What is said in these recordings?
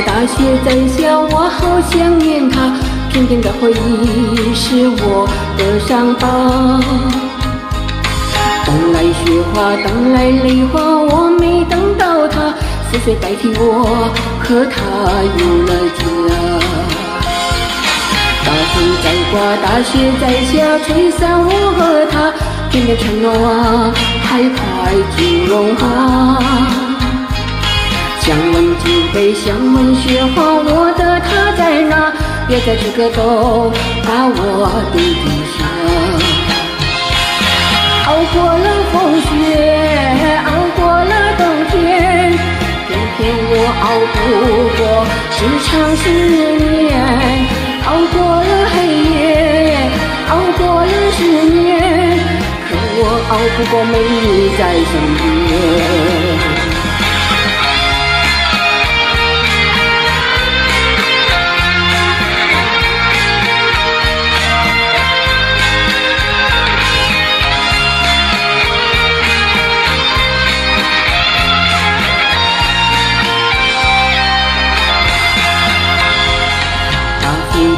大雪在下，我好想念他，偏偏的回忆是我的伤疤。等来雪花，等来泪花，我没等到他，是谁代替我和他有了家？大风在刮，大雪在下，吹散我和他，偏偏承诺啊，太快就融化。想问酒杯，想问雪花，我的他在哪？别在这个都把我丢下。熬过了风雪，熬过了冬天，偏偏我熬不过这场思念。熬过了黑夜，熬过了10年，可我熬不过没你在身边。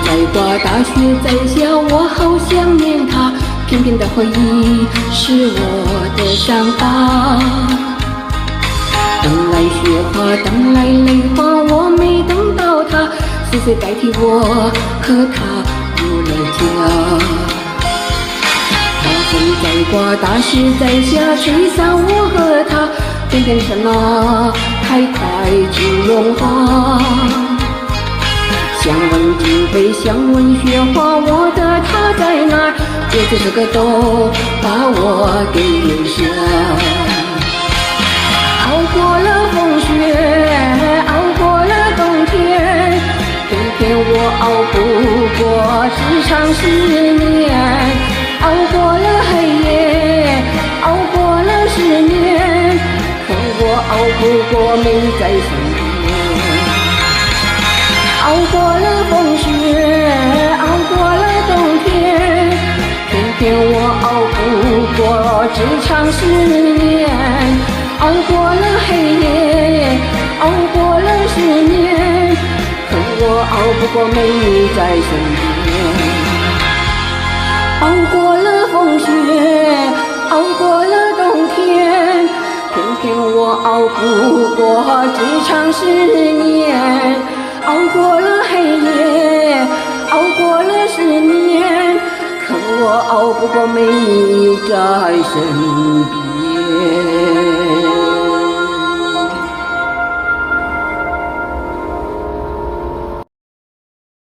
在刮，大雪在下，我好想念他，偏偏的回忆是我的伤疤。等来雪花，等来泪花，我没等到他，是谁代替我和他有了家？大风在刮，大雪在下，吹散我和他，偏偏什么太快就融化。想问酒杯，想问雪花，我的他在哪儿？别在这个都把我给留下。熬过了风雪，熬过了冬天，偏偏我熬不过这场思念。熬过了黑夜，熬过了10年，可我熬不过没在身边。熬过了风雪，熬过了冬天，偏偏我熬不过这场思念。熬过了黑夜，熬过了10年，可我熬不过没你在身边。熬过了风雪，熬过了冬天，偏偏我熬不过这场思念。熬过了黑夜，熬过了10年，可我熬不过没你在身边。